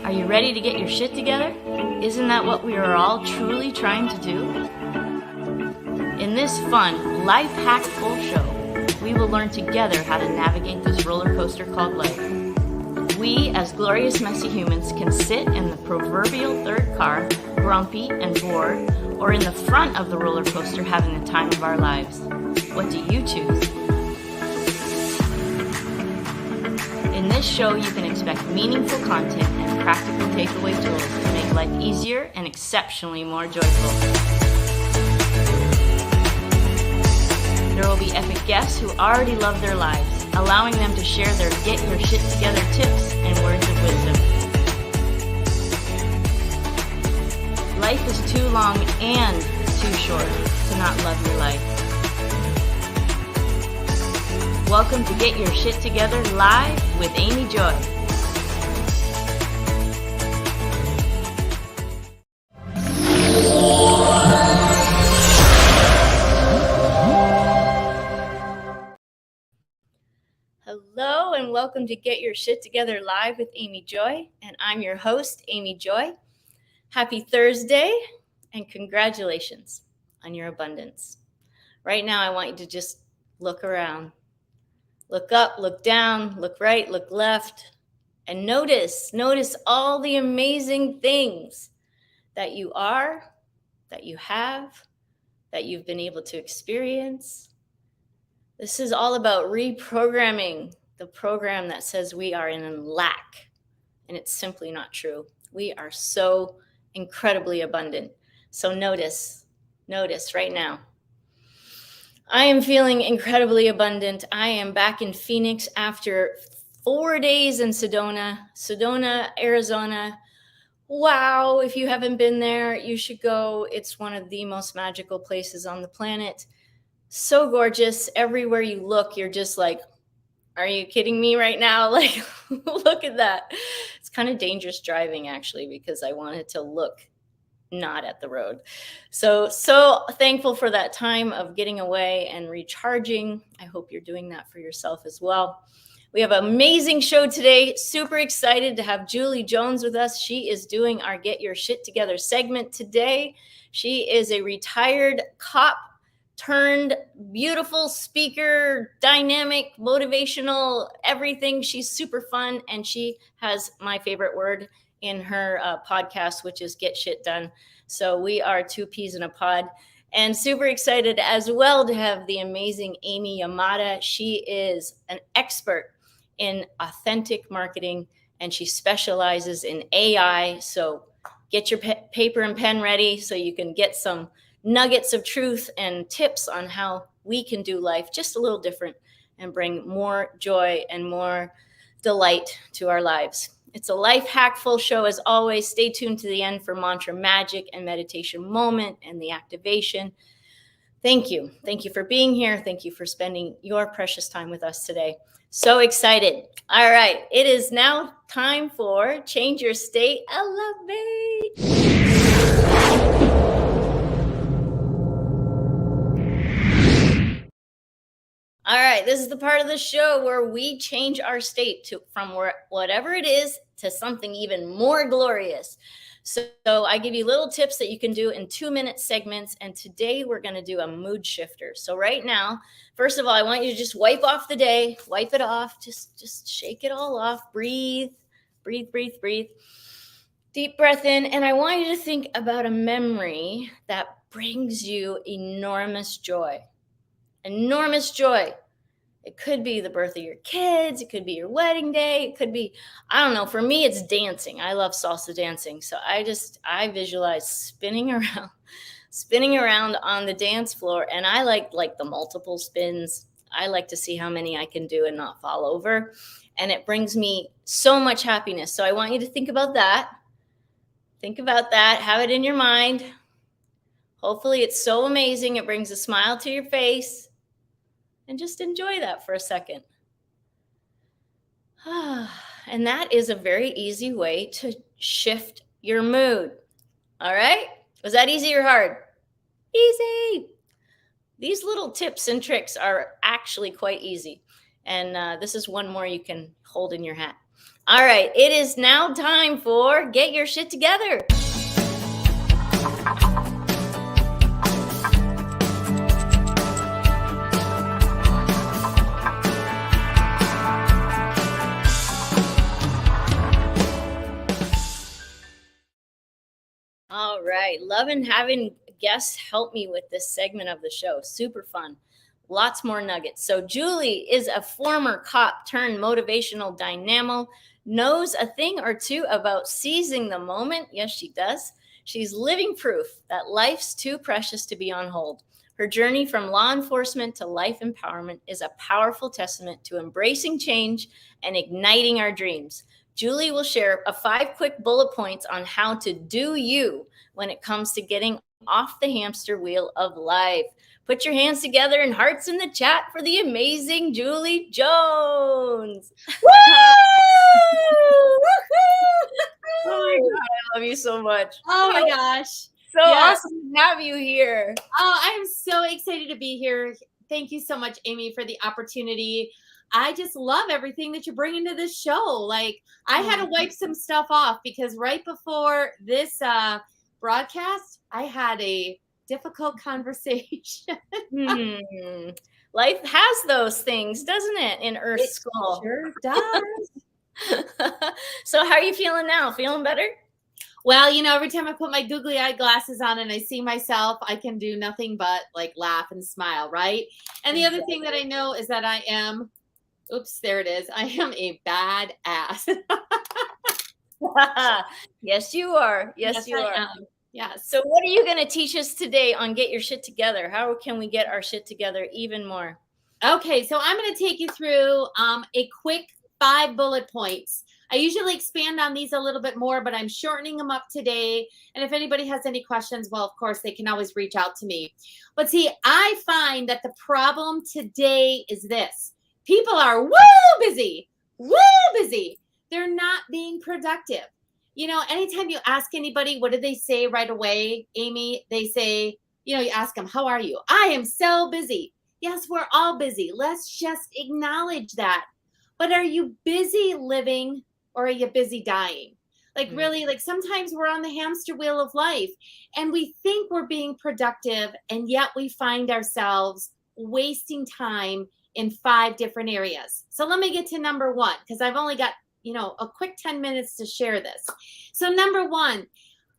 Are you ready to get your shit together? Isn't that what we are all truly trying to do? In this fun, life hack-full show, we will learn together how to navigate this roller coaster called life. We, as glorious messy humans, can sit in the proverbial third car, grumpy and bored, or in the front of the roller coaster having the time of our lives. What do you choose? In this show, you can expect meaningful content and practical takeaway tools to make life easier and exceptionally more joyful. There will be epic guests who already love their lives, allowing them to share their get your shit together tips and words of wisdom. Life is too long and too short to not love your life. Welcome to Get Your Shit Together Live with Amy Joy. Hello and welcome to Get Your Shit Together Live with Amy Joy, and I'm your host, Amy Joy. Happy Thursday and congratulations on your abundance. Right now, I want you to just look around. Look up, look down, look right, look left, and notice all the amazing things that you are, that you have, that you've been able to experience. This is all about reprogramming the program that says we are in lack, and it's simply not true. We are so incredibly abundant. So notice right now. I am feeling incredibly abundant. I am back in Phoenix after 4 days in Sedona, Arizona. Wow, if you haven't been there, you should go. It's one of the most magical places on the planet. So gorgeous. Everywhere you look, you're just like, are you kidding me right now? Like, look at that. It's kind of dangerous driving, actually, because I wanted to look not at the road. So thankful for that time of getting away and recharging. I hope you're doing that for yourself as well. We have an amazing show today. Super excited to have Julie Jones with us. She is doing our Get Your Shit Together segment today. She is a retired cop turned beautiful speaker, dynamic, motivational, everything. She's super fun, and she has my favorite word in her podcast, which is Get Shit Done. So we are two peas in a pod, and super excited as well to have the amazing Amy Yamada. She is an expert in authentic marketing, and she specializes in AI. So get your paper and pen ready so you can get some nuggets of truth and tips on how we can do life just a little different and bring more joy and more delight to our lives. It's a life hackful show as always. Stay tuned to the end for mantra magic and meditation moment and the activation. Thank you. Thank you for being here. Thank you for spending your precious time with us today. So excited. All right. It is now time for Change Your State Elevate. This is the part of the show where we change our state from whatever it is to something even more glorious. So I give you little tips that you can do in 2-minute segments. And today we're going to do a mood shifter. So right now, first of all, I want you to just wipe off the day, wipe it off, just shake it all off, breathe, breathe, breathe, breathe. Deep breath in. And I want you to think about a memory that brings you enormous joy. Enormous joy. It could be the birth of your kids. It could be your wedding day. It could be, I don't know. For me, it's dancing. I love salsa dancing. So I visualize spinning around on the dance floor. And I like the multiple spins. I like to see how many I can do and not fall over. And it brings me so much happiness. So I want you to think about that. Think about that. Have it in your mind. Hopefully it's so amazing. It brings a smile to your face. And just enjoy that for a second. And that is a very easy way to shift your mood. All right? Was that easy or hard? Easy. These little tips and tricks are actually quite easy. And this is one more you can hold in your hat. All right. It is now time for Get Your Shit Together. All right. Loving having guests help me with this segment of the show. Super fun. Lots more nuggets. So Julie is a former cop turned motivational dynamo, knows a thing or two about seizing the moment. Yes, she does. She's living proof that life's too precious to be on hold. Her journey from law enforcement to life empowerment is a powerful testament to embracing change and igniting our dreams. Julie will share 5 quick bullet points on how to do you when it comes to getting off the hamster wheel of life. Put your hands together and hearts in the chat for the amazing Julie Jones. Woo! Oh my God, I love you so much. Oh my gosh. So awesome to have you here. Oh, I'm so excited to be here. Thank you so much, Amy, for the opportunity. I just love everything that you're bringing to this show. Like, I had to wipe some stuff off because right before this broadcast, I had a difficult conversation. Life has those things, doesn't it, in Earth School? Sure does. So how are you feeling now? Feeling better? Well, every time I put my googly eye glasses on and I see myself, I can do nothing but like laugh and smile, right? And the other thing that I know is that I am, oops, there it is. I am a badass. Yes, you are. Yes, you are. Yes. So what are you going to teach us today on Get Your Shit Together? How can we get our shit together even more? Okay, so I'm going to take you through a quick 5 bullet points. I usually expand on these a little bit more, but I'm shortening them up today. And if anybody has any questions, well, of course, they can always reach out to me. But see, I find that the problem today is this. People are woo busy. They're not being productive. Anytime you ask anybody, what do they say right away, Amy? They say, you ask them, how are you? I am so busy. Yes, we're all busy. Let's just acknowledge that. But are you busy living or are you busy dying? Like really, like sometimes we're on the hamster wheel of life and we think we're being productive and yet we find ourselves wasting time in 5 different areas. So let me get to number 1 because I've only got, a quick 10 minutes to share this. So number 1,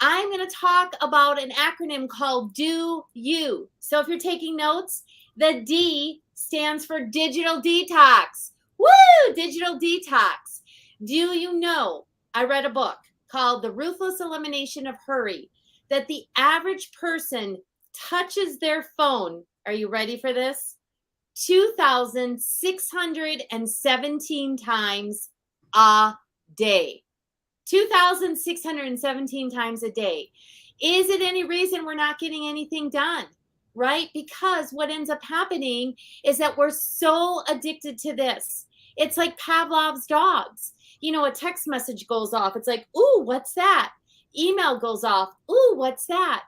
I'm going to talk about an acronym called Do You. So if you're taking notes, the D stands for digital detox. Woo! Digital detox. Do you know? I read a book called The Ruthless Elimination of Hurry, that the average person touches their phone. Are you ready for this? 2,617 times a day. 2,617 times a day. Is it any reason we're not getting anything done? Right? Because what ends up happening is that we're so addicted to this. It's like Pavlov's dogs. A text message goes off. It's like, ooh, what's that? Email goes off. Ooh, what's that?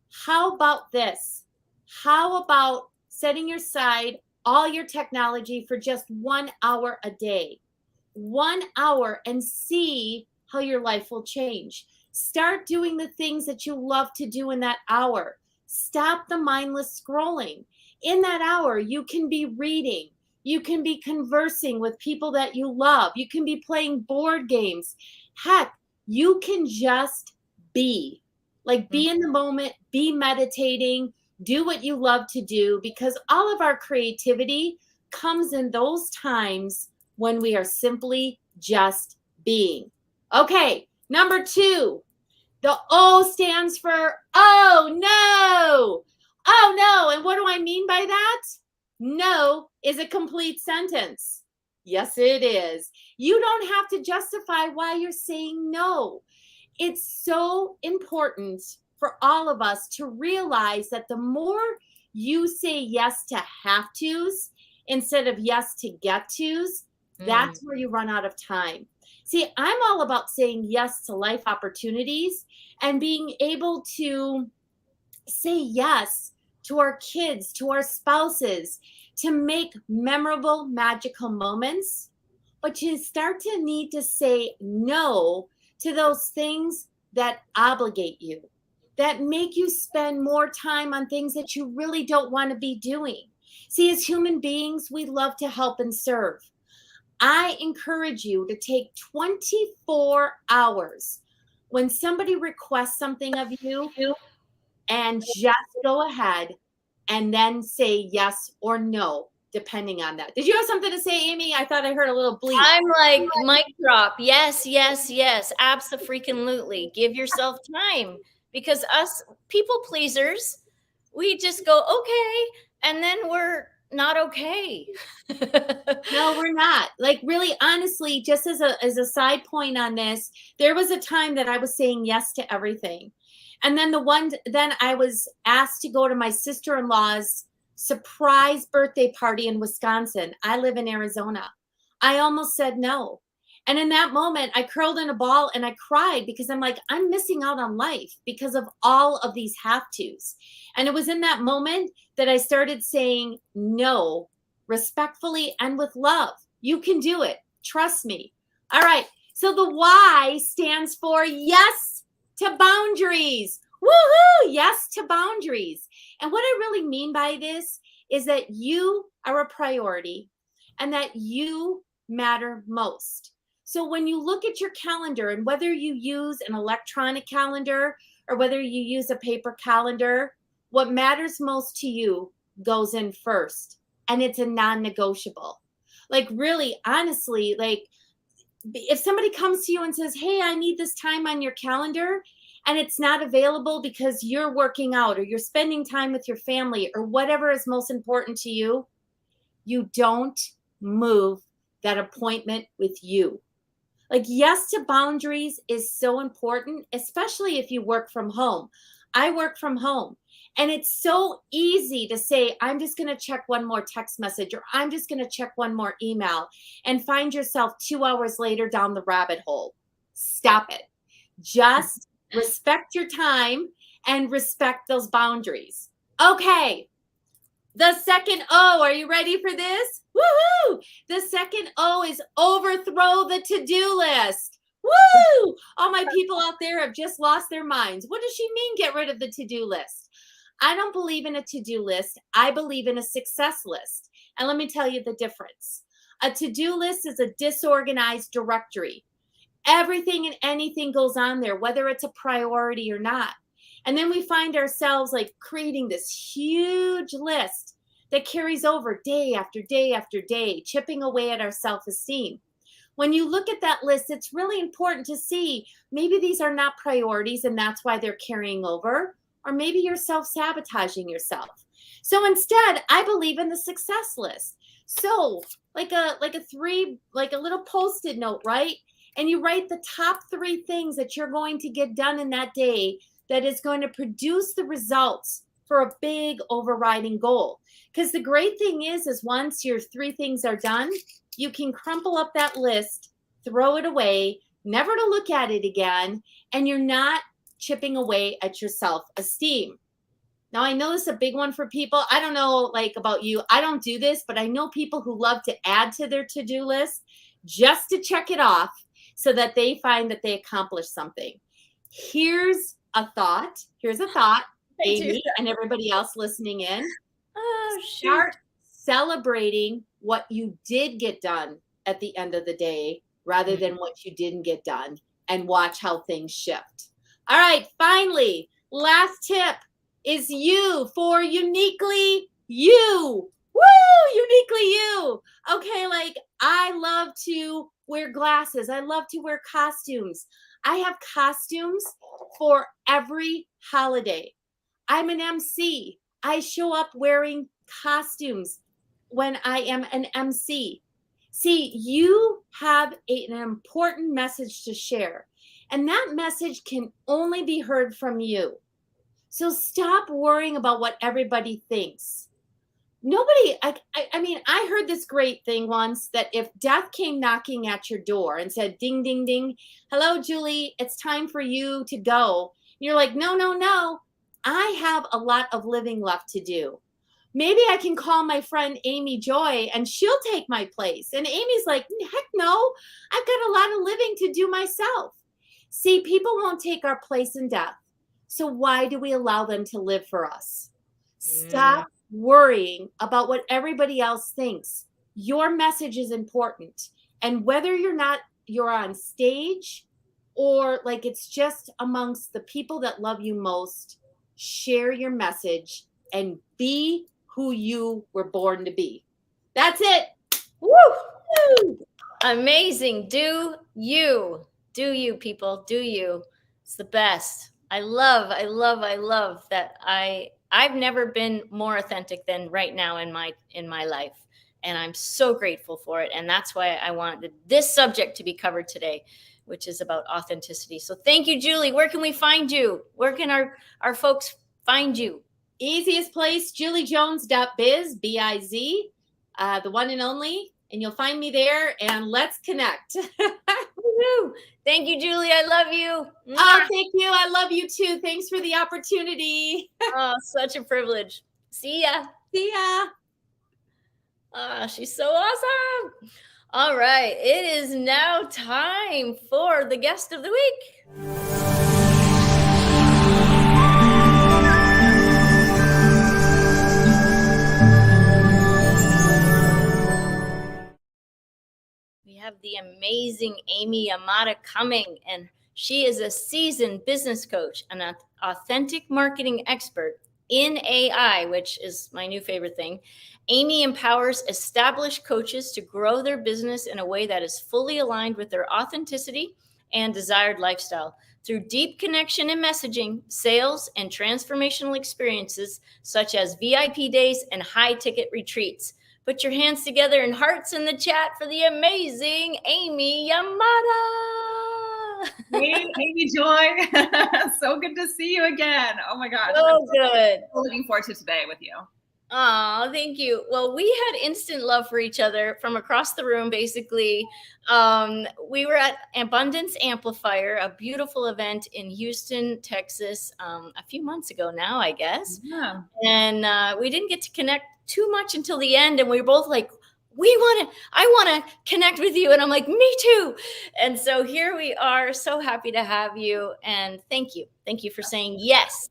How about this? How about setting aside all your technology for just 1 hour a day. 1 hour, and see how your life will change. Start doing the things that you love to do in that hour. Stop the mindless scrolling. In that hour, you can be reading. You can be conversing with people that you love. You can be playing board games. Heck, you can just be. Like, be in the moment, be meditating, do what you love to do, because all of our creativity comes in those times when we are simply just being. Okay, number 2, the O stands for oh no. Oh no. And what do I mean by that? No is a complete sentence. Yes, it is. You don't have to justify why you're saying no. It's so important for all of us to realize that the more you say yes to have tos instead of yes to get tos, that's where you run out of time. See, I'm all about saying yes to life opportunities and being able to say yes to our kids, to our spouses, to make memorable, magical moments. But you start to need to say no to those things that obligate you, that make you spend more time on things that you really don't want to be doing. See, as human beings, we love to help and serve. I encourage you to take 24 hours when somebody requests something of you and just go ahead and then say yes or no, depending on that. Did you have something to say, Amy? I thought I heard a little bleep. I'm like, mic drop. Yes, yes, yes. Absolutely. Give yourself time, because us people pleasers, we just go, okay, and then we're not okay. No, we're not. Like, really, honestly, just as a side point on this, there was a time that I was saying yes to everything. And then then I was asked to go to my sister-in-law's surprise birthday party in Wisconsin. I live in Arizona. I almost said no. And in that moment, I curled in a ball and I cried, because I'm like, I'm missing out on life because of all of these have tos. And it was in that moment that I started saying no, respectfully and with love. You can do it. Trust me. All right. So the Y stands for yes to boundaries. Woohoo! Yes to boundaries. And what I really mean by this is that you are a priority and that you matter most. So when you look at your calendar, and whether you use an electronic calendar or whether you use a paper calendar, what matters most to you goes in first, and it's a non-negotiable. Like, really, honestly, like, if somebody comes to you and says, hey, I need this time on your calendar, and it's not available because you're working out or you're spending time with your family or whatever is most important to you, you don't move that appointment with you. Like, yes to boundaries is so important, especially if you work from home. I work from home, and it's so easy to say, I'm just going to check one more text message, or I'm just going to check one more email, and find yourself 2 hours later down the rabbit hole. Stop it. Just respect your time and respect those boundaries. Okay. The second O, are you ready for this? Woohoo! The second O is overthrow the to-do list. Woo! All my people out there have just lost their minds. What does she mean, get rid of the to-do list? I don't believe in a to-do list. I believe in a success list. And let me tell you the difference. A to-do list is a disorganized directory. Everything and anything goes on there, whether it's a priority or not. And then we find ourselves like creating this huge list that carries over day after day after day, chipping away at our self-esteem. When you look at that list, it's really important to see maybe these are not priorities and that's why they're carrying over, or maybe you're self-sabotaging yourself. So instead, I believe in the success list. So like a little Post-it note, right? And you write the top 3 things that you're going to get done in that day that is going to produce the results for a big overriding goal. Because the great thing is once your 3 things are done, you can crumple up that list, throw it away, never to look at it again, and you're not chipping away at your self-esteem. Now, I know this is a big one for people. I don't know, like, about you. I don't do this, but I know people who love to add to their to-do list just to check it off so that they find that they accomplished something. Here's a thought. Amy, and everybody else listening in. Oh, Start celebrating what you did get done at the end of the day rather than what you didn't get done, and watch how things shift. All right, finally, last tip is you for uniquely you. Woo, uniquely you. Okay, like, I love to wear glasses. I love to wear costumes. I have costumes for every holiday. I'm an MC. I show up wearing costumes when I am an MC. See, you have an important message to share, and that message can only be heard from you. So stop worrying about what everybody thinks. Nobody, I mean, I heard this great thing once that if death came knocking at your door and said, ding, ding, ding, hello, Julie, it's time for you to go. You're like, no, no, no. I have a lot of living left to do. Maybe I can call my friend Amy Joy and she'll take my place. And Amy's like, heck no, I've got a lot of living to do myself. See, people won't take our place in death. So why do we allow them to live for us? Stop worrying about what everybody else thinks. Your message is important. And whether you're on stage or like it's just amongst the people that love you most, share your message and be who you were born to be. That's it. Woo! Amazing. Do you, people, do you. It's the best. I love that I've never been more authentic than right now in my life. And I'm so grateful for it. And that's why I wanted this subject to be covered today, which is about authenticity. So thank you, Julie. Where can we find you? Where can our folks find you? Easiest place, juliejones.biz, B-I-Z, the one and only. And you'll find me there, and let's connect. Thank you, Julie. I love you. Oh, thank you. I love you too. Thanks for the opportunity. Oh, such a privilege. See ya. See ya. Oh, she's so awesome. All right. It is now time for the guest of the week. We have the amazing Amy Yamada coming, and she is a seasoned business coach and an authentic marketing expert in AI, which is my new favorite thing. Amy empowers established coaches to grow their business in a way that is fully aligned with their authenticity and desired lifestyle through deep connection in messaging, sales, and transformational experiences such as VIP days and high-ticket retreats. Put your hands together and hearts in the chat for the amazing Amy Yamada. Hey, Amy Joy. So good to see you again. Oh my gosh. So good. So looking forward to today with you. Oh, thank you. Well, we had instant love for each other from across the room, basically. We were at Abundance Amplifier, a beautiful event in Houston, Texas, a few months ago now, I guess. Yeah. And we didn't get to connect too much until the end. And we were both like, I want to connect with you. And I'm like, me too. And so here we are. So happy to have you. And thank you. Thank you for saying yes.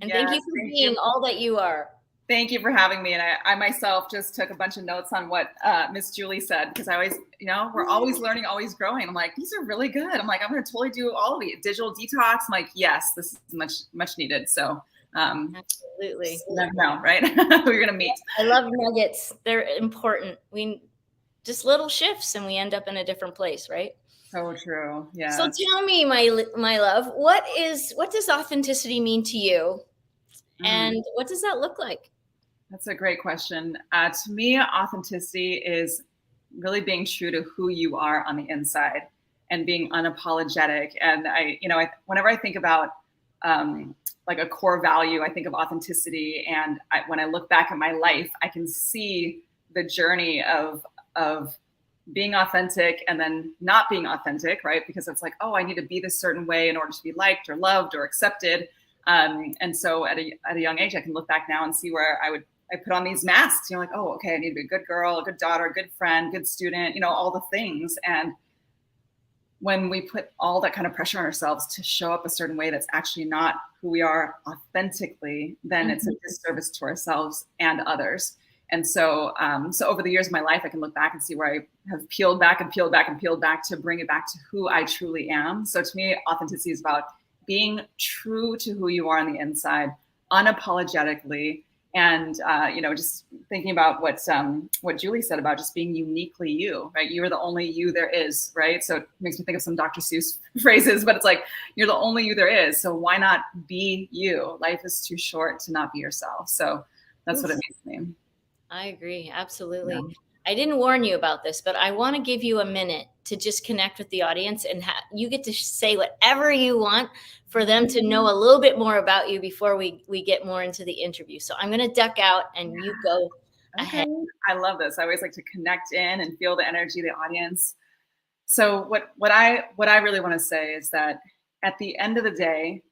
And thank you for being all that you are. Thank you for having me. And I myself just took a bunch of notes on what Miss Julie said, because I always, we're always learning, always growing. I'm like, these are really good. I'm like, I'm going to totally do all of it. Digital detox. I'm like, yes, this is much needed. So absolutely. Never know, right? We're going to meet. I love nuggets. They're important. We just little shifts and we end up in a different place, right? So true. Yeah. So tell me, my love, what does authenticity mean to you? And what does that look like? That's a great question. To me, authenticity is really being true to who you are on the inside and being unapologetic. And whenever I think about like a core value, I think of authenticity. And when I look back at my life, I can see the journey of being authentic and then not being authentic, right? Because it's like, oh, I need to be this certain way in order to be liked or loved or accepted. And so at a young age, I can look back now and see where I put on these masks, like, oh, okay, I need to be a good girl, a good daughter, a good friend, good student, all the things. And when we put all that kind of pressure on ourselves to show up a certain way that's actually not who we are authentically, then it's a disservice to ourselves and others. And so, so over the years of my life, I can look back and see where I have peeled back and peeled back and peeled back to bring it back to who I truly am. So to me, authenticity is about being true to who you are on the inside, unapologetically, and just thinking about what Julie said about just being uniquely you, right? You are the only you there is, right? So it makes me think of some Dr. Seuss phrases, but it's like, you're the only you there is. So why not be you? Life is too short to not be yourself. So that's what it means to me. I agree. Absolutely. Yeah. I didn't warn you about this, but I want to give you a minute to just connect with the audience, and you get to say whatever you want for them to know a little bit more about you before we get more into the interview. So I'm going to duck out and you go ahead. I love this. I always like to connect in and feel the energy of the audience. So what I really want to say is that at the end of the day,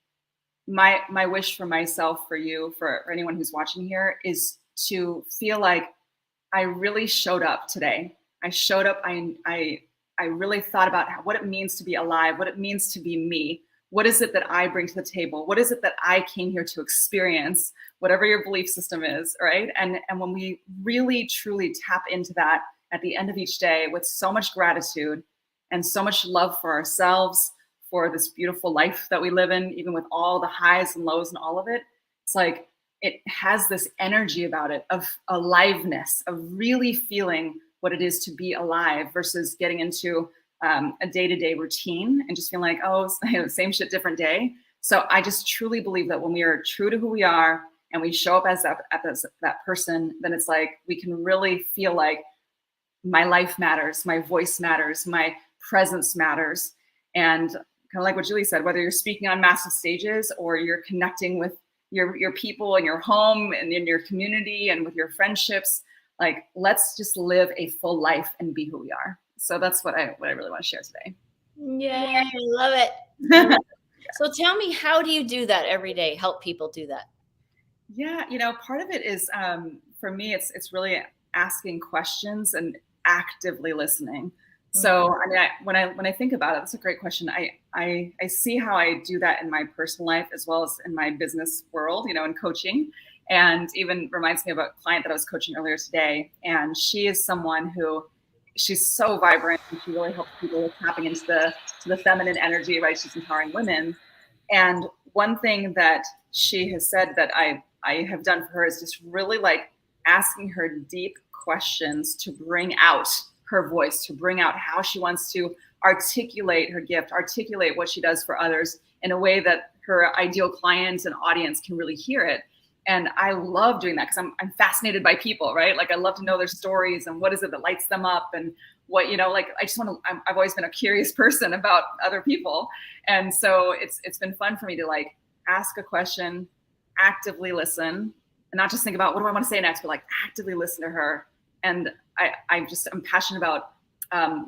my wish for myself, for you, for anyone who's watching here, is to feel like I really showed up today. I showed up. I really thought about what it means to be alive, what it means to be me. What is it that I bring to the table? What is it that I came here to experience? Whatever your belief system is, right? And when we really, truly tap into that at the end of each day with so much gratitude and so much love for ourselves, for this beautiful life that we live in, even with all the highs and lows and all of it, it's like, it has this energy about it of aliveness, of really feeling what it is to be alive versus getting into a day-to-day routine and just feeling like, oh, same shit, different day. So I just truly believe that when we are true to who we are and we show up as that person, then it's like we can really feel like my life matters, my voice matters, my presence matters. And kind of like what Julie said, whether you're speaking on massive stages or you're connecting with your people in your home and in your community and with your friendships, like, let's just live a full life and be who we are. So that's what I really want to share today. Yay, I love it. So tell me, how do you do that every day? Help people do that? Yeah, part of it is, for me, it's really asking questions and actively listening. So I mean, when I think about it, that's a great question. I see how I do that in my personal life as well as in my business world, in coaching, and even reminds me of a client that I was coaching earlier today. And she is someone who, she's so vibrant, and she really helps people with tapping into the feminine energy, right? She's empowering women. And one thing that she has said that I have done for her is just really like asking her deep questions to bring out her voice, to bring out how she wants to articulate her gift, articulate what she does for others in a way that her ideal clients and audience can really hear it. And I love doing that because I'm fascinated by people, right? Like, I love to know their stories and what is it that lights them up, and what, like, I just want to, I've always been a curious person about other people. And so it's been fun for me to like ask a question, actively listen, and not just think about what do I want to say next, but like actively listen to her. And I'm passionate about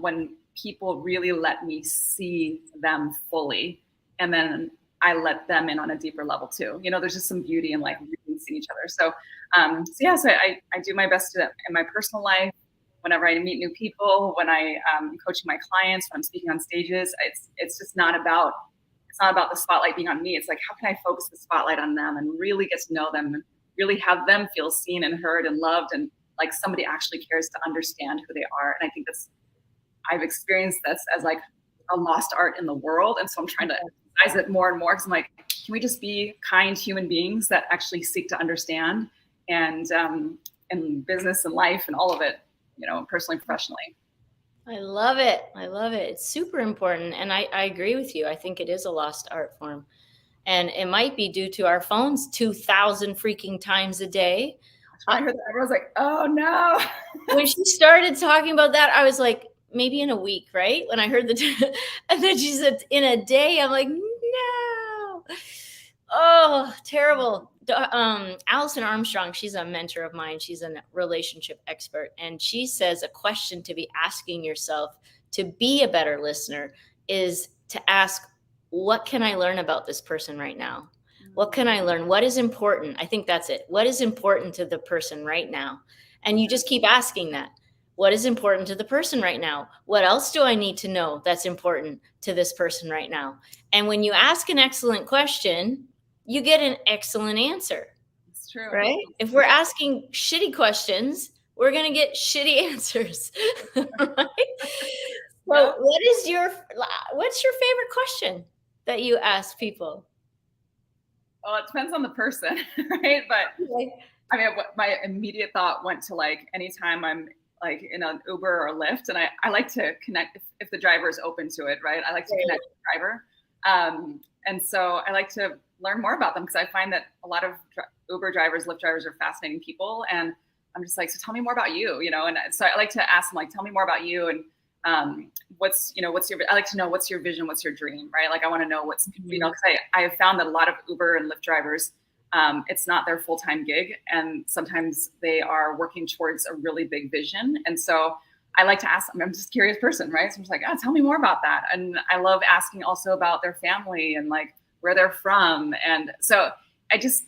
when people really let me see them fully, and then I let them in on a deeper level too. There's just some beauty in like really seeing each other. So I do my best to, in my personal life, whenever I meet new people, when I'm coaching my clients, when I'm speaking on stages. It's not about the spotlight being on me. It's like, how can I focus the spotlight on them and really get to know them and really have them feel seen and heard and loved, and like somebody actually cares to understand who they are. And I think I've experienced this as like a lost art in the world. And so I'm trying to emphasize it more and more, because I'm like, can we just be kind human beings that actually seek to understand, and in business and life and all of it, personally and professionally. I love it. I love it. It's super important. And I agree with you. I think it is a lost art form. And it might be due to our phones 2,000 freaking times a day. I heard that. Everyone's like, oh no. When she started talking about that, I was like, maybe in a week, right? When I heard and then she said in a day, I'm like, no. Oh, terrible. Allison Armstrong, she's a mentor of mine. She's a relationship expert. And she says a question to be asking yourself to be a better listener is to ask, what can I learn about this person right now? What can I learn? What is important? I think that's it. What is important to the person right now? And you just keep asking that. What is important to the person right now? What else do I need to know that's important to this person right now? And when you ask an excellent question, you get an excellent answer. It's true. Right? If we're asking shitty questions, we're going to get shitty answers. Right? So what's your favorite question that you ask people? Well, it depends on the person, right? But I mean, my immediate thought went to like, anytime I'm like in an Uber or Lyft, and I like to connect if the driver is open to it, right? I like to connect with the driver. And so I like to learn more about them, because I find that a lot of Uber drivers, Lyft drivers are fascinating people. And I'm just like, so tell me more about you, you know? And so I like to ask them, like, tell me more about you. And I like to know, what's your vision? What's your dream? Right? Like, I want to know what's, you know, because I have found that a lot of Uber and Lyft drivers, it's not their full-time gig. And sometimes they are working towards a really big vision. And so I like to ask them, I'm just a curious person, right? So I'm just like, tell me more about that. And I love asking also about their family and like where they're from. And so I just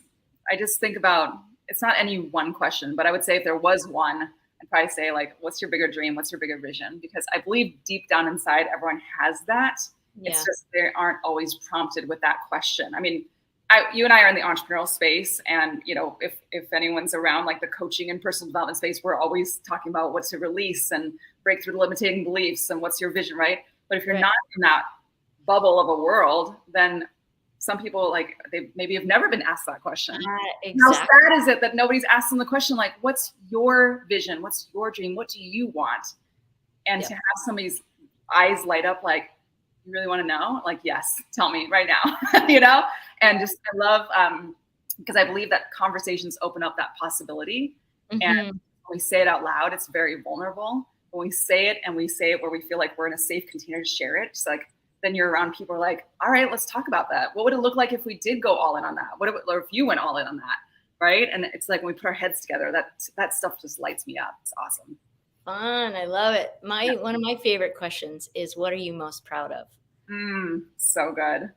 think about, it's not any one question, but I would say if there was one, I'd probably say like, what's your bigger dream? What's your bigger vision? Because I believe deep down inside, everyone has that. Yeah. It's just, they aren't always prompted with that question. I mean, you and I are in the entrepreneurial space, and you know, if anyone's around like the coaching and personal development space, we're always talking about what to release and break through the limiting beliefs and what's your vision, right? But if you're not in that bubble of a world, then some people, like, they maybe have never been asked that question. Exactly. How sad is it that nobody's asked them the question, like, what's your vision? What's your dream? What do you want? And to have somebody's eyes light up, like, you really want to know? Like, yes, tell me right now, you know? And just, I love, because I believe that conversations open up that possibility. Mm-hmm. And when we say it out loud, it's very vulnerable. When we say it, and we say it where we feel like we're in a safe container to share it, it's like, then you're around people who are like, all right, let's talk about that. What would it look like if we did go all in on that? Or if you went all in on that, right? And it's like, when we put our heads together, that stuff just lights me up. It's awesome. Fun. I love it. One of my favorite questions is, what are you most proud of? So good.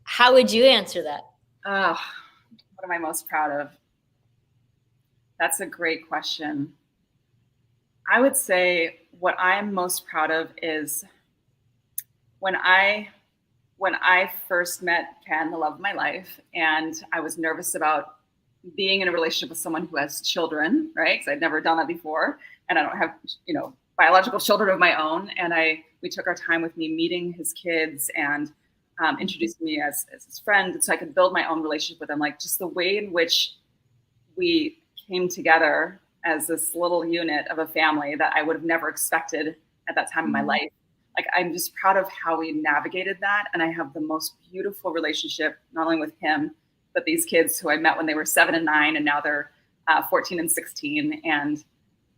How would you answer that? What am I most proud of? That's a great question. I would say what I'm most proud of is when I first met Ken, the love of my life, and I was nervous about being in a relationship with someone who has children, right? Because I'd never done that before, and I don't have, biological children of my own. And we took our time with me meeting his kids and introducing me as his friend, so I could build my own relationship with him. Like, just the way in which we came together as this little unit of a family that I would have never expected at that time in my life. Like, I'm just proud of how we navigated that. And I have the most beautiful relationship, not only with him, but these kids who I met when they were 7 and 9, and now they're 14 and 16. And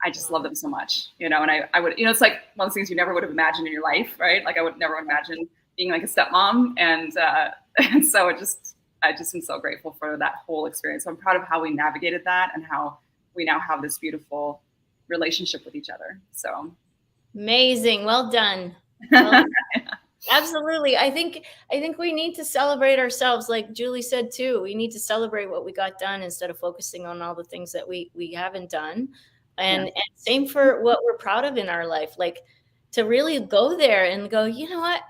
I just love them so much, and I would, it's like one of those things you never would have imagined in your life, right? Like, I would never imagine being like a stepmom. And so I just am so grateful for that whole experience. So I'm proud of how we navigated that and how we now have this beautiful relationship with each other. So amazing. Well done. Well done. Absolutely. I think we need to celebrate ourselves. Like Julie said too, we need to celebrate what we got done instead of focusing on all the things that we haven't done. And same for what we're proud of in our life. Like, to really go there and go, you know what?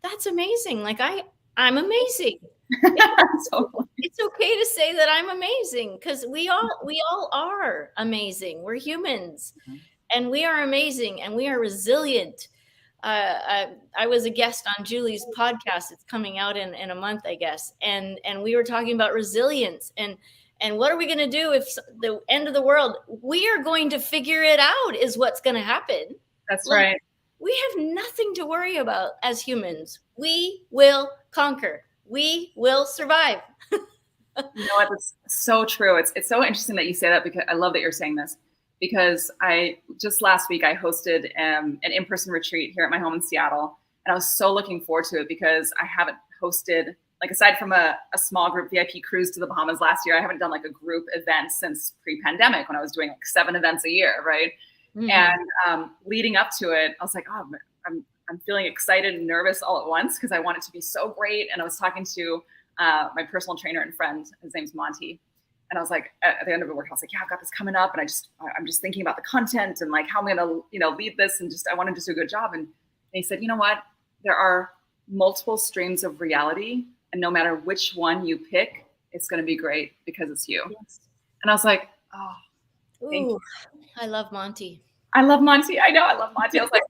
That's amazing. Like, I'm amazing. It's okay to say that I'm amazing, because we all are amazing. We're humans, and we are amazing, and we are resilient. I was a guest on Julie's podcast. It's coming out in a month, I guess. And we were talking about resilience and what are we going to do if the end of the world? We are going to figure it out, is what's going to happen. That's right. We have nothing to worry about as humans. We will conquer. We will survive. You know what? It's so true. It's so interesting that you say that, because I love that you're saying this, because just last week I hosted an in-person retreat here at my home in Seattle, and I was so looking forward to it, because I haven't hosted, like, aside from a small group VIP cruise to the Bahamas last year, I haven't done like a group event since pre-pandemic, when I was doing like 7 events a year, right? Mm-hmm. And leading up to it, I was like, oh, I'm feeling excited and nervous all at once, because I want it to be so great. And I was talking to my personal trainer and friend. His name's Monty. And I was like, at the end of the work, I was like, yeah, I've got this coming up. And I'm just thinking about the content and like how I'm going to, lead this. And I want to just do a good job. And he said, you know what? There are multiple streams of reality. And no matter which one you pick, it's going to be great because it's you. Yes. And I was like, oh, thank you. I love Monty. I love Monty. I know I love Monty. I was like,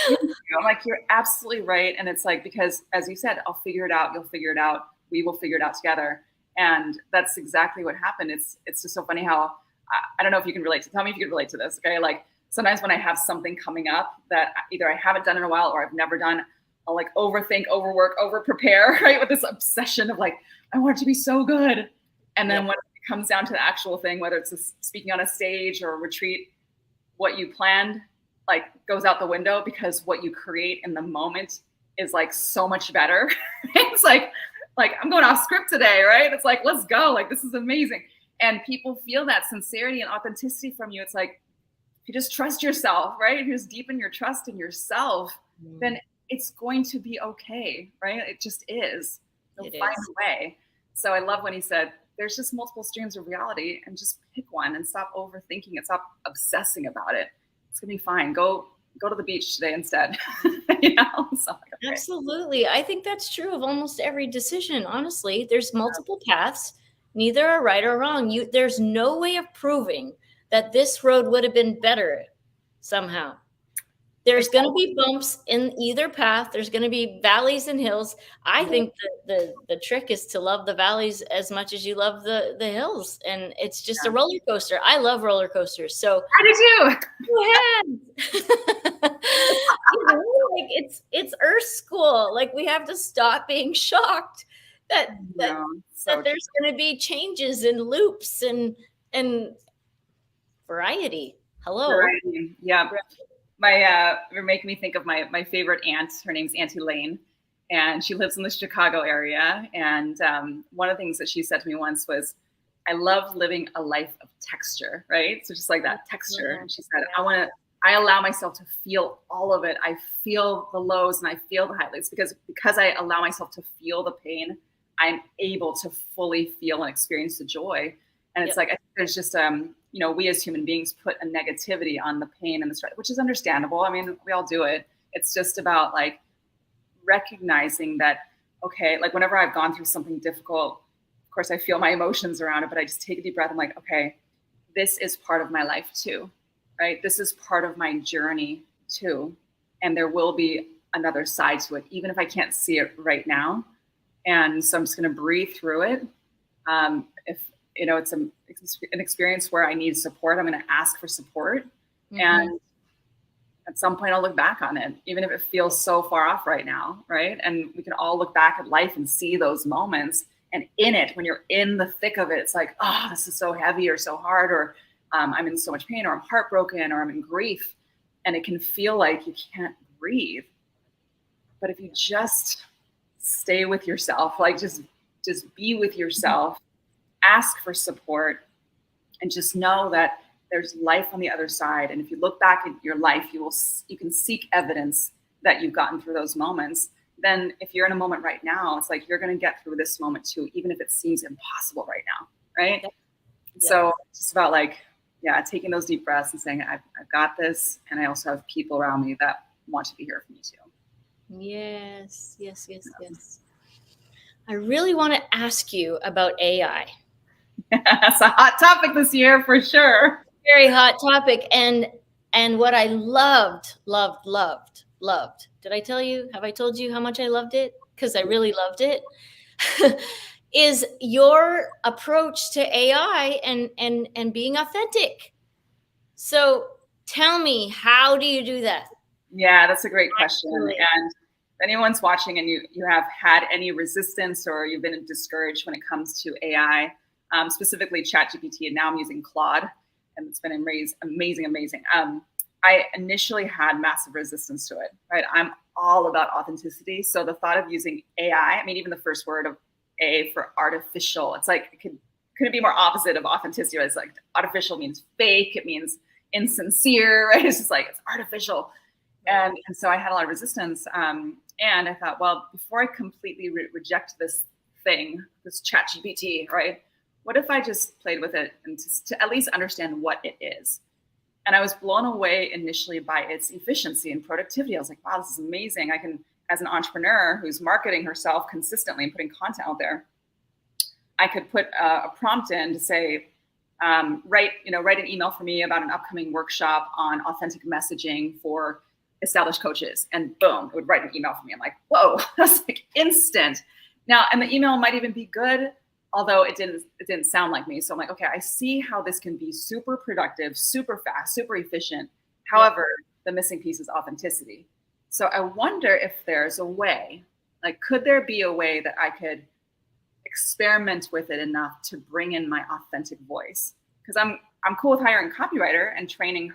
I'm like, you're absolutely right. And it's like, because as you said, I'll figure it out. You'll figure it out. We will figure it out together. And that's exactly what happened. It's just so funny how, I don't know if you can relate to, tell me if you can relate to this. Okay. Like sometimes when I have something coming up that either I haven't done in a while or I've never done, I'll like overthink, overwork, over prepare, right? With this obsession of like, I want it to be so good. And then when it comes down to the actual thing, whether it's speaking on a stage or a retreat, what you planned like goes out the window because what you create in the moment is like so much better. It's like I'm going off script today, right? It's like, let's go. Like, this is amazing. And people feel that sincerity and authenticity from you. It's like, if you just trust yourself, right? If you just deepen your trust in yourself, then it's going to be okay, right? It just is. You'll find a way. So I love when he said, there's just multiple streams of reality and just pick one and stop overthinking it. Stop obsessing about it. It's going to be fine. Go to the beach today instead. So like, okay. Absolutely. I think that's true of almost every decision. Honestly, there's multiple paths. Neither are right or wrong. There's no way of proving that this road would have been better somehow. There's going to be bumps in either path. There's going to be valleys and hills. I think the trick is to love the valleys as much as you love the hills. And it's just a roller coaster. I love roller coasters. So I do too. Like it's Earth School. Like we have to stop being shocked that there's going to be changes and loops and variety. Hello. Variety. Yeah. You're making me think of my favorite aunt. Her name's Auntie Lane, and she lives in the Chicago area. And one of the things that she said to me once was, I love living a life of texture, right? So just like that texture. And she said, I allow myself to feel all of it. I feel the lows and I feel the highlights because I allow myself to feel the pain, I'm able to fully feel and experience the joy. And it's like, I think there's just, we as human beings put a negativity on the pain and the stress, which is understandable. I mean, we all do it. It's just about like recognizing that, okay, like whenever I've gone through something difficult, of course I feel my emotions around it, but I just take a deep breath. I'm like, okay, this is part of my life too, right? This is part of my journey too. And there will be another side to it, even if I can't see it right now. And so I'm just going to breathe through it. If it's an experience where I need support, I'm going to ask for support. Mm-hmm. And at some point I'll look back on it, even if it feels so far off right now. Right. And we can all look back at life and see those moments. And in it, when you're in the thick of it, it's like, oh, this is so heavy or so hard, or I'm in so much pain, or I'm heartbroken, or I'm in grief. And it can feel like you can't breathe. But if you just stay with yourself, like just be with yourself, ask for support, and just know that there's life on the other side. And if you look back at your life, you can seek evidence that you've gotten through those moments. Then if you're in a moment right now, it's like you're going to get through this moment too, even if it seems impossible right now, right? Yeah. So it's just about like, taking those deep breaths and saying, I've got this. And I also have people around me that want to be here for me too. Yes. I really want to ask you about AI. That's a hot topic this year for sure. Very hot topic. And what I loved. Did I tell you? Have I told you how much I loved it? Because I really loved it. Is your approach to AI and being authentic. So tell me, how do you do that? Yeah, that's a great question. Absolutely. And if anyone's watching and you have had any resistance or you've been discouraged when it comes to AI, specifically ChatGPT, and now I'm using Claude, and it's been amazing. I initially had massive resistance to it, right? I'm all about authenticity. So the thought of using AI, I mean, even the first word of A for artificial, it's like, couldn't be more opposite of authenticity. It's like artificial means fake. It means insincere, right? It's just like, it's artificial. And so I had a lot of resistance. And I thought, well, before I completely reject this thing, this ChatGPT, right? What if I just played with it and to at least understand what it is? And I was blown away initially by its efficiency and productivity. I was like, wow, this is amazing. I can, as an entrepreneur who's marketing herself consistently and putting content out there, I could put a prompt in to say, write an email for me about an upcoming workshop on authentic messaging for established coaches. And boom, it would write an email for me. I'm like, whoa, that's like instant. Now, and the email might even be good, although it didn't sound like me. So I'm like, okay, I see how this can be super productive, super fast, super efficient. However, the missing piece is authenticity. So I wonder if there's a way, like, could there be a way that I could experiment with it enough to bring in my authentic voice? Because I'm cool with hiring a copywriter and training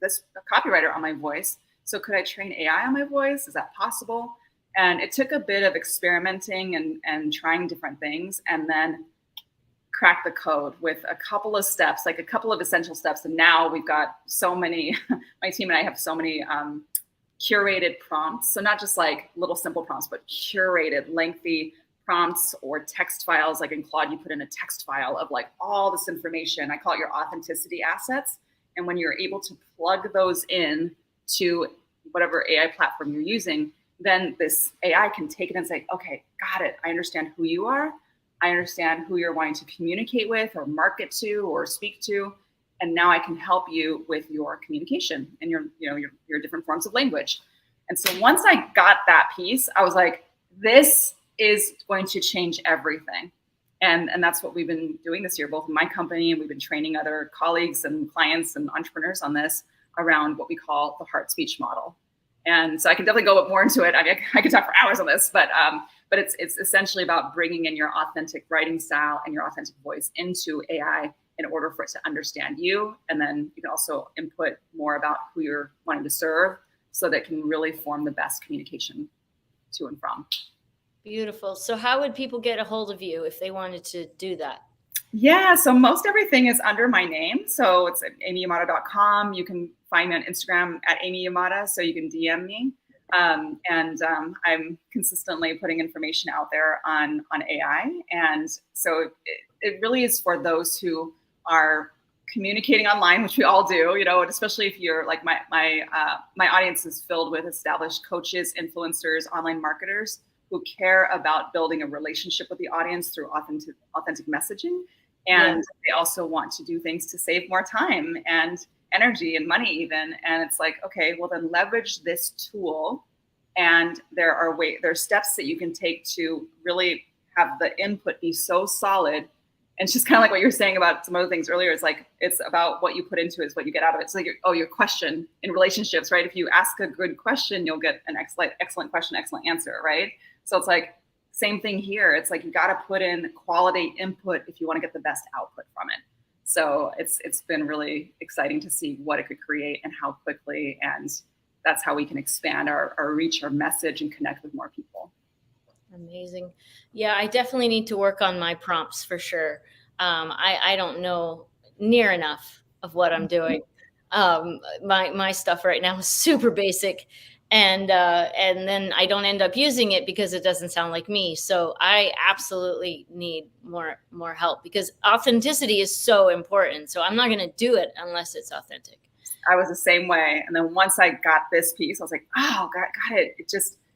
this copywriter on my voice. So could I train AI on my voice? Is that possible? And it took a bit of experimenting and trying different things, and then crack the code with a couple of steps, like a couple of essential steps. And now we've got so many, my team and I have so many curated prompts. So not just like little simple prompts, but curated lengthy prompts or text files. Like in Claude, you put in a text file of like all this information. I call it your authenticity assets. And when you're able to plug those in to whatever AI platform you're using, then this AI can take it and say, okay, got it. I understand who you are. I understand who you're wanting to communicate with or market to or speak to. And now I can help you with your communication and your different forms of language. And so once I got that piece, I was like, this is going to change everything. And that's what we've been doing this year, both in my company, and we've been training other colleagues and clients and entrepreneurs on this around what we call the heart speech model. And so I can definitely go more into it. I mean, I could talk for hours on this, but it's essentially about bringing in your authentic writing style and your authentic voice into AI in order for it to understand you. And then you can also input more about who you're wanting to serve so that it can really form the best communication to and from. Beautiful. So how would people get a hold of you if they wanted to do that? Yeah, so most everything is under my name. So it's at amyyamada.com. You can find me on Instagram at Amy Yamada, so you can DM me. I'm consistently putting information out there on AI. And so it really is for those who are communicating online, which we all do, and especially if you're like my audience is filled with established coaches, influencers, online marketers who care about building a relationship with the audience through authentic messaging. And they also want to do things to save more time and energy and money even. And it's like, okay, well then leverage this tool. And there are steps that you can take to really have the input be so solid. And it's just kind of like what you're saying about some other things earlier. It's like, it's about what you put into it is what you get out of it. So your question in relationships, right? If you ask a good question, you'll get an excellent question, excellent answer, right? So it's like, same thing here. It's like, you got to put in quality input if you want to get the best output from it. So it's been really exciting to see what it could create and how quickly, and that's how we can expand our reach, our message, and connect with more people. Amazing. Yeah, I definitely need to work on my prompts for sure. I don't know near enough of what I'm doing. My stuff right now is super basic. And then I don't end up using it because it doesn't sound like me. So I absolutely need more help, because authenticity is so important. So I'm not going to do it unless it's authentic. I was the same way. And then once I got this piece, I was like, oh, got it.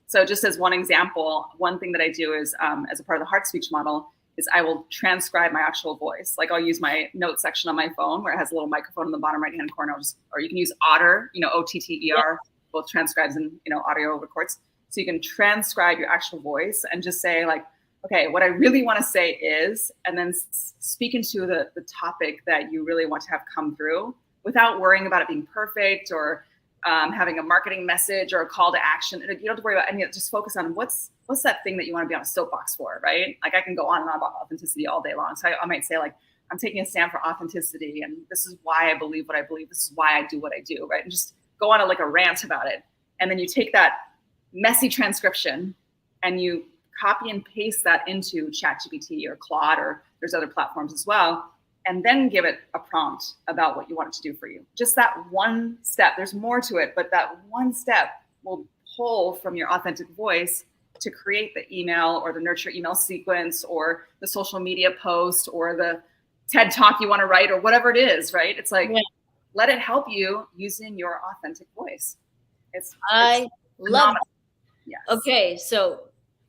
So just as one example, one thing that I do is as a part of the heart speech model is I will transcribe my actual voice. Like I'll use my notes section on my phone where it has a little microphone in the bottom right-hand corner, or you can use Otter, OTTER. Both transcribes and audio records, so you can transcribe your actual voice and just say like, okay, what I really want to say is, and then speak into the topic that you really want to have come through without worrying about it being perfect or having a marketing message or a call to action. You don't have to worry about any of it. Just focus on what's that thing that you want to be on a soapbox for, right? Like I can go on and on about authenticity all day long. So I might say like, I'm taking a stand for authenticity, and this is why I believe what I believe. This is why I do what I do, right? And just go on a rant about it. And then you take that messy transcription and you copy and paste that into ChatGPT or Claude, or there's other platforms as well, and then give it a prompt about what you want it to do for you. Just that one step. There's more to it, but that one step will pull from your authentic voice to create the email or the nurture email sequence or the social media post or the TED talk you want to write or whatever it is, right? It's like, let it help you using your authentic voice. I love it. Yes. Okay, so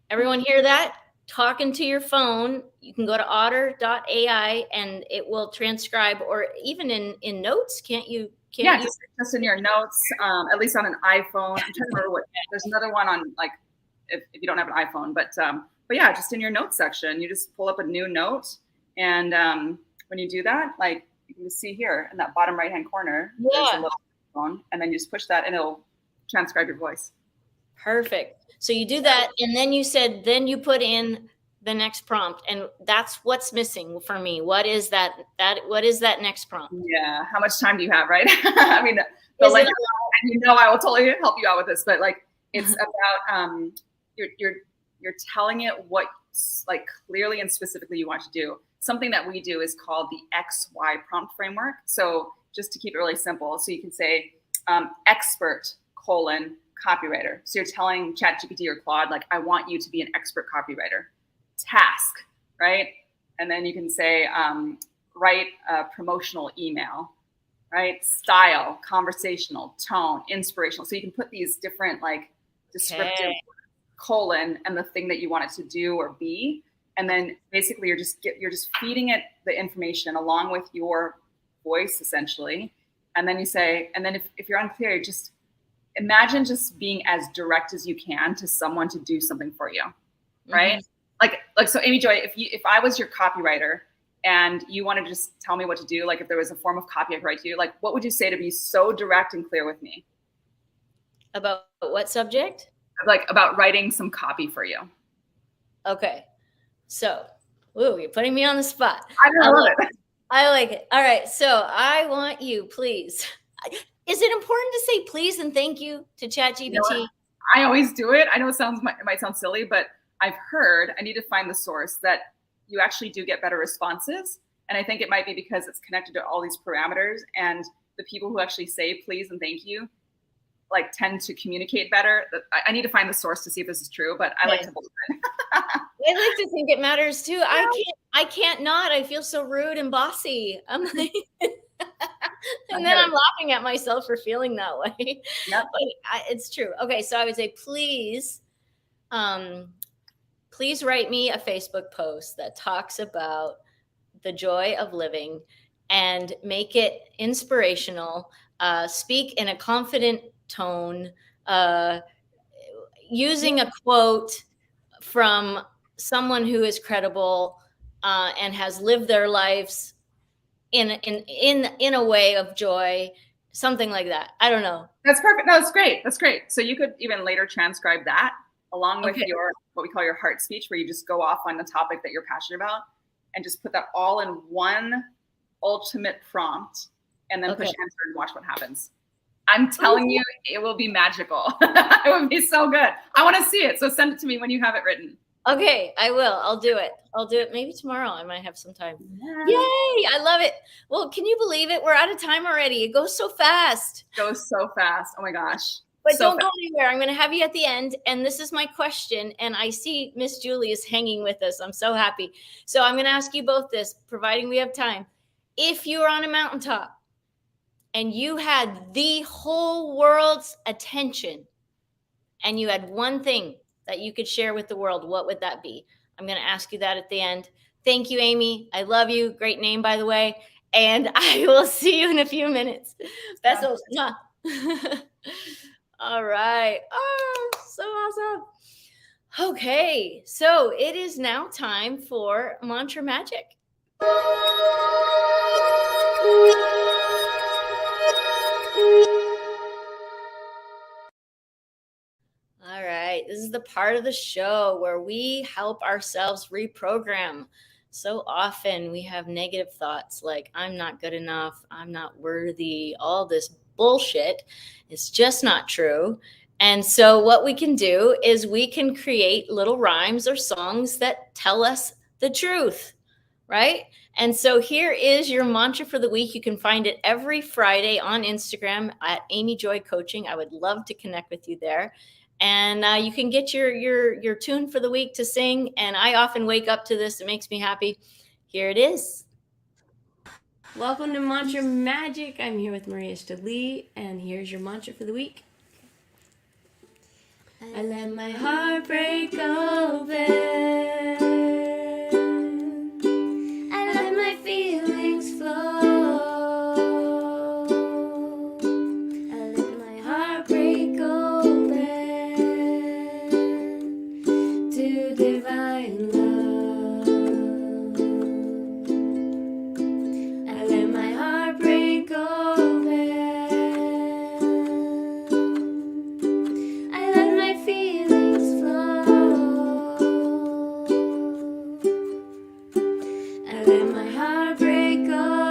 everyone hear that? Talking to your phone, you can go to otter.ai and it will transcribe, or even in notes, can't you? Just in your notes, at least on an iPhone. I'm trying to remember what, there's another one on, like, if you don't have an iPhone, but yeah, just in your notes section, you just pull up a new note. And when you do that, like, you can just see here in that bottom right-hand corner, there's a little phone, and then you just push that and it'll transcribe your voice. Perfect. So you do that, and then you said, then you put in the next prompt, and that's what's missing for me. What is that? What is that next prompt? Yeah. How much time do you have, right? I mean, I will totally help you out with this, but like, it's about you're telling it what, like, clearly and specifically you want to do. Something that we do is called the XY prompt framework. So just to keep it really simple, so you can say expert : copywriter. So you're telling ChatGPT or Claude, like, I want you to be an expert copywriter. Task, right? And then you can say, write a promotional email, right? Style, conversational, tone, inspirational. So you can put these different, like, descriptive colon and the thing that you want it to do or be. And then basically you're just feeding it the information along with your voice, essentially. And then you say, and then if you're unclear, you just imagine just being as direct as you can to someone to do something for you, right? Mm-hmm. Like, so Amy Joy, if I was your copywriter and you wanted to just tell me what to do, like, if there was a form of copy I could write to you, like, what would you say to be so direct and clear with me? About what subject? Like, about writing some copy for you. Okay. So, you're putting me on the spot. I love it. I like it. All right. So I want you, please. Is it important to say please and thank you to ChatGPT? You know, I always do it. I know it might sound silly, but I've heard, I need to find the source, that you actually do get better responses. And I think it might be because it's connected to all these parameters, and the people who actually say please and thank you, like, tend to communicate better. I need to find the source to see if this is true, but I like to believe it. I like to think it matters too. Yeah. I can't not. I feel so rude and bossy. I'm like, and then I'm laughing at myself for feeling that way. Yep. But it's true. Okay, so I would say, please write me a Facebook post that talks about the joy of living and make it inspirational. Speak in a confident tone, using a quote from someone who is credible and has lived their lives in a way of joy, something like that. I don't know. That's perfect. No, that's great. That's great. So you could even later transcribe that along with your, what we call your heart speech, where you just go off on the topic that you're passionate about and just put that all in one ultimate prompt and then push enter and watch what happens. I'm telling you, it will be magical. It would be so good. I want to see it. So send it to me when you have it written. Okay, I will. I'll do it. Maybe tomorrow. I might have some time. Yeah. Yay! I love it. Well, can you believe it? We're out of time already. It goes so fast. It goes so fast. Oh my gosh. But don't go anywhere. I'm going to have you at the end. And this is my question. And I see Miss Julie is hanging with us. I'm so happy. So I'm going to ask you both this, providing we have time. If you were on a mountaintop and you had the whole world's attention and you had one thing that you could share with the world, what would that be? I'm going to ask you that at the end. Thank you, Amy. I love you. Great name, by the way. And I will see you in a few minutes. Besos. All right. Oh, so awesome. Okay. So it is now time for Mantra Magic. All right. This is the part of the show where we help ourselves reprogram. So often we have negative thoughts like, I'm not good enough, I'm not worthy, all this bullshit. It's just not true. And so what we can do is we can create little rhymes or songs that tell us the truth, right? And so here is your mantra for the week. You can find it every Friday on Instagram at Amy Joy Coaching. I would love to connect with you there. And you can get your tune for the week to sing. And I often wake up to this. It makes me happy. Here it is. Welcome to Mantra Magic. I'm here with Maria Lee, and here's your mantra for the week. I let my heart break open. I let my feelings flow. I let my heart break open to divine love. I let my heart break open. I let my feelings flow. I let my heart break open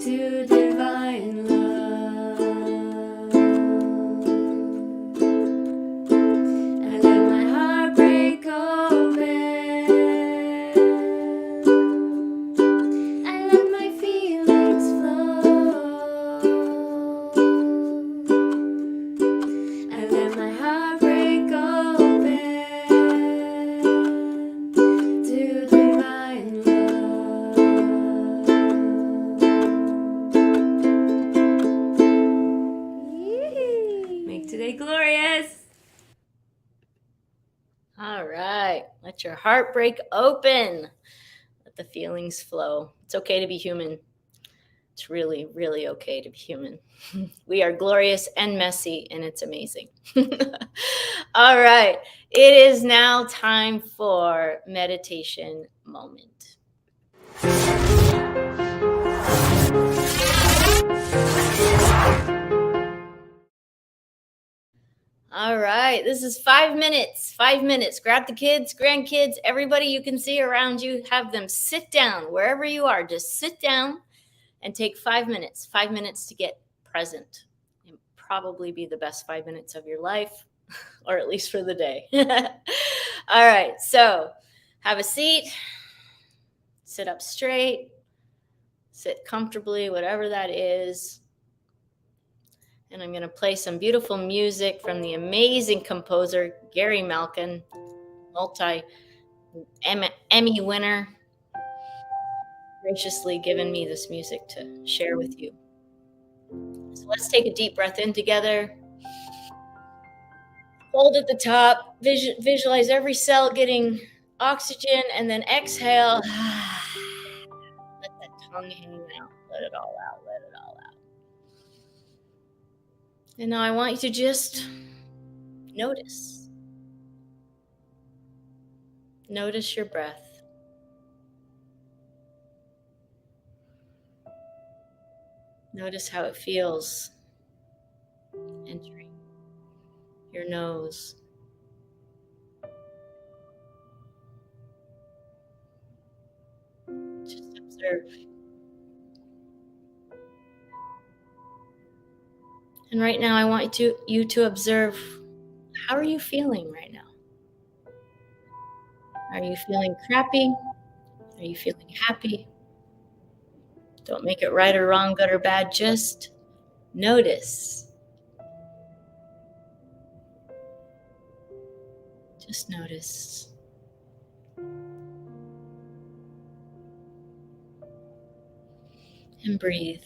to divine love. I let my heart break open. I let my feelings flow. I let my heart break open to divine love. Make today glorious. All right. Let your heart break open. Let the feelings flow. It's okay to be human. It's really, really okay to be human. We are glorious and messy, and it's amazing. All right. It is now time for meditation moment. All right. This is 5 minutes. 5 minutes. Grab the kids, grandkids, everybody you can see around you. Have them sit down wherever you are. Just sit down and take 5 minutes. 5 minutes to get present. It'll probably be the best 5 minutes of your life, or at least for the day. All right. So have a seat. Sit up straight. Sit comfortably, whatever that is. And I'm going to play some beautiful music from the amazing composer, Gary Malkin, multi-Emmy winner, graciously given me this music to share with you. So let's take a deep breath in together. Hold at the top. Visualize every cell getting oxygen, and then exhale. Let that tongue hang out. Let it all out. Let it all out. And now I want you to just notice. Notice your breath. Notice how it feels entering your nose. Just observe. And right now I want you to observe, how are you feeling right now? Are you feeling crappy? Are you feeling happy? Don't make it right or wrong, good or bad. Just notice. Just notice. And breathe.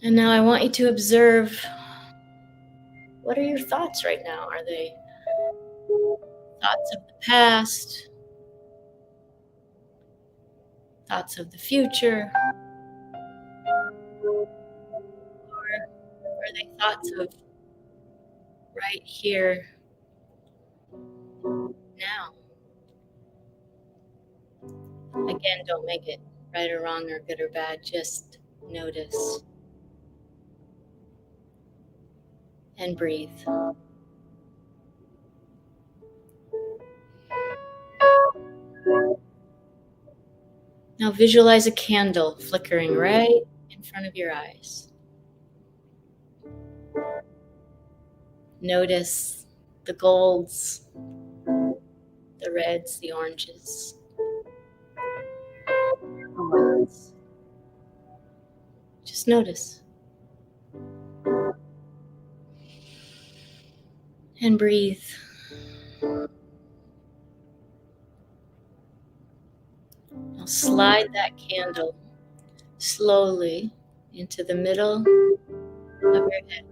And now I want you to observe, what are your thoughts right now? Are they thoughts of the past? Thoughts of the future? Or are they thoughts of right here, now? Again, don't make it right or wrong or good or bad. Just notice. And breathe. Now visualize a candle flickering right in front of your eyes. Notice the golds, the reds, the oranges. thoughts. Just notice. And breathe. Now slide that candle slowly into the middle of your head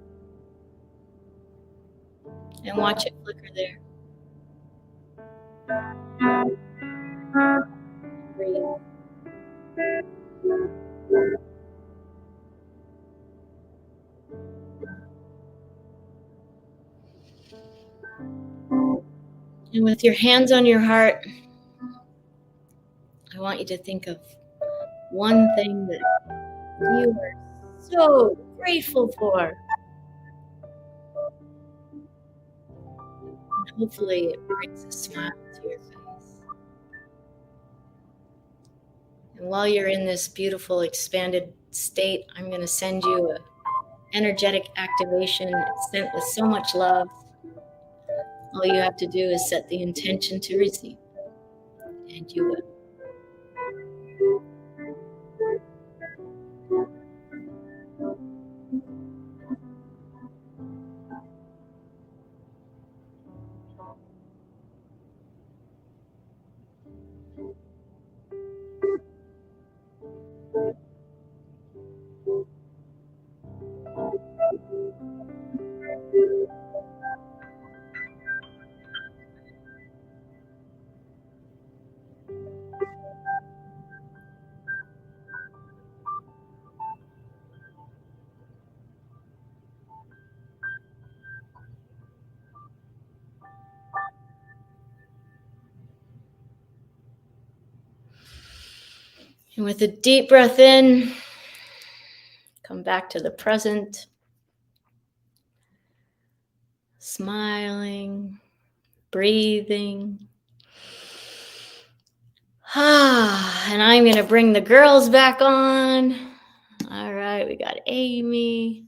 and watch it flicker there. Breathe. And with your hands on your heart, I want you to think of one thing that you are so grateful for. And hopefully it brings a smile to your face. And while you're in this beautiful expanded state, I'm going to send you an energetic activation. It's sent with so much love. All you have to do is set the intention to receive, and you will. And with a deep breath in, come back to the present, smiling, breathing. And I'm going to bring the girls back on. All right, we got Amy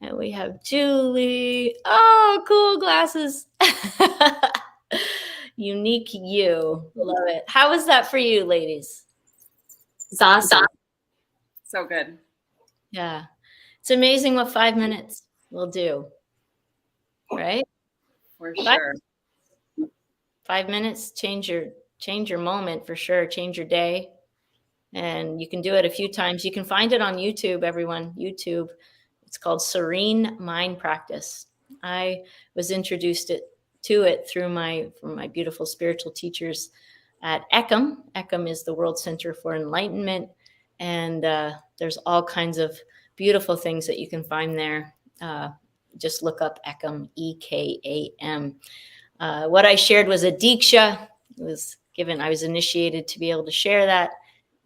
and we have Julie. Oh, cool glasses. Unique you. Love it. How was that for you, ladies? It's awesome. So good. Yeah. It's amazing what 5 minutes will do. Right? For sure. 5 minutes, change your moment for sure, change your day. And you can do it a few times. You can find it on YouTube, everyone. YouTube. It's called Serene Mind Practice. I was introduced to it through from my beautiful spiritual teachers at ECM. ECM is the World Center for Enlightenment. And there's all kinds of beautiful things that you can find there. Just look up ECM, EKAM. What I shared was a Diksha. I was initiated to be able to share that.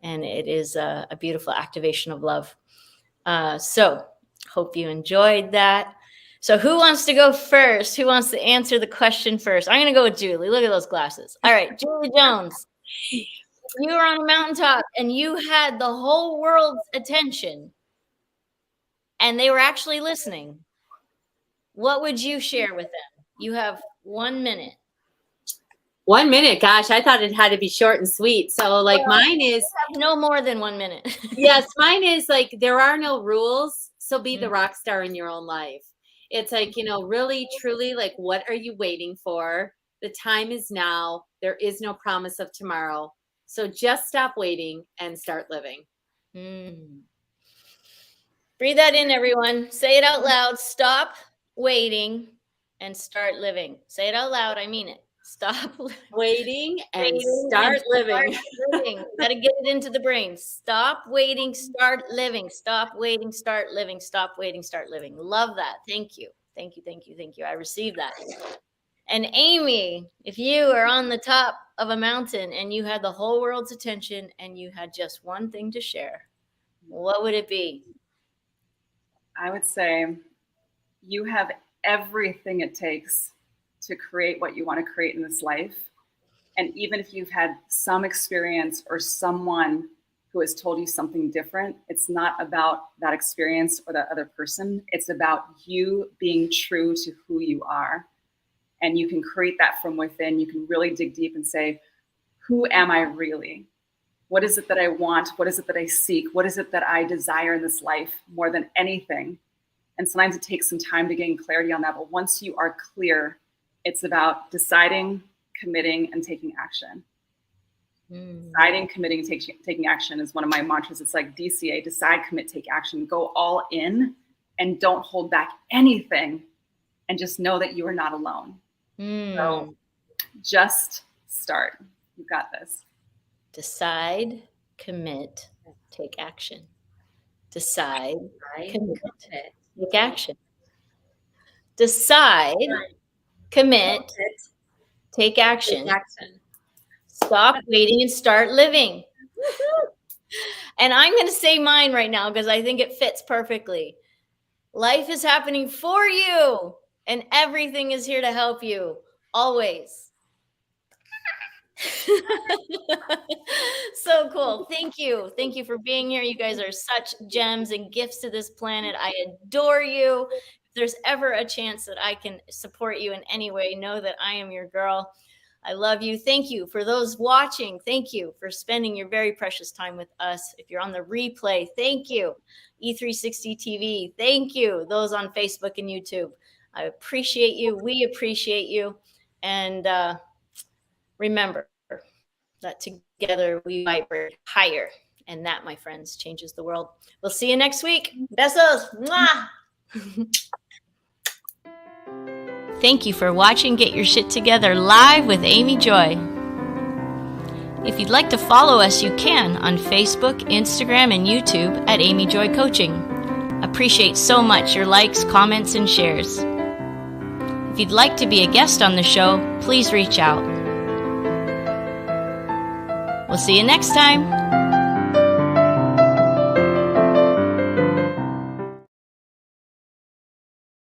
And it is a beautiful activation of love. So hope you enjoyed that. So who wants to go first? Who wants to answer the question first? I'm going to go with Julie. Look at those glasses. All right, Julie Jones. You were on a mountaintop and you had the whole world's attention and they were actually listening. What would you share with them? You have 1 minute. 1 minute. Gosh, I thought it had to be short and sweet. So mine is no more than 1 minute. Yes, mine is there are no rules. So be the rock star in your own life. It's really, truly, what are you waiting for? The time is now. There is no promise of tomorrow. So just stop waiting and start living. Breathe that in, everyone. Say it out loud. Stop waiting and start living. Say it out loud. I mean it. Stop waiting and start living. Got to get it into the brain. Stop waiting, start living. Stop waiting, start living. Stop waiting, start living. Love that. Thank you. Thank you. Thank you. Thank you. I received that. And Amy, if you are on the top of a mountain and you had the whole world's attention and you had just one thing to share, what would it be? I would say you have everything it takes to create what you want to create in this life. And even if you've had some experience or someone who has told you something different, it's not about that experience or that other person. It's about you being true to who you are. And you can create that from within. You can really dig deep and say, who am I really? What is it that I want? What is it that I seek? What is it that I desire in this life more than anything? And sometimes it takes some time to gain clarity on that. But once you are clear, it's about deciding, committing, and taking action. Deciding, committing, taking action is one of my mantras. It's like DCA, decide, commit, take action. Go all in and don't hold back anything. And just know that you are not alone. So just start. You got this. Decide, commit, take action. Decide, commit, take action. Decide, commit, take action. Stop waiting and start living. And I'm going to say mine right now because I think it fits perfectly. Life is happening for you, and everything is here to help you, always. So cool. Thank you. Thank you for being here. You guys are such gems and gifts to this planet. I adore you. If there's ever a chance that I can support you in any way, know that I am your girl. I love you. Thank you for those watching. Thank you for spending your very precious time with us. If you're on the replay, thank you. E360 TV, thank you. Those on Facebook and YouTube, I appreciate you. We appreciate you. And remember that together we vibrate higher. And that, my friends, changes the world. We'll see you next week. Besos. Mwah. Thank you for watching Get Your Shit Together live with Amy Joy. If you'd like to follow us, you can on Facebook, Instagram, and YouTube at Amy Joy Coaching. Appreciate so much your likes, comments, and shares. If you'd like to be a guest on the show, please reach out. We'll see you next time.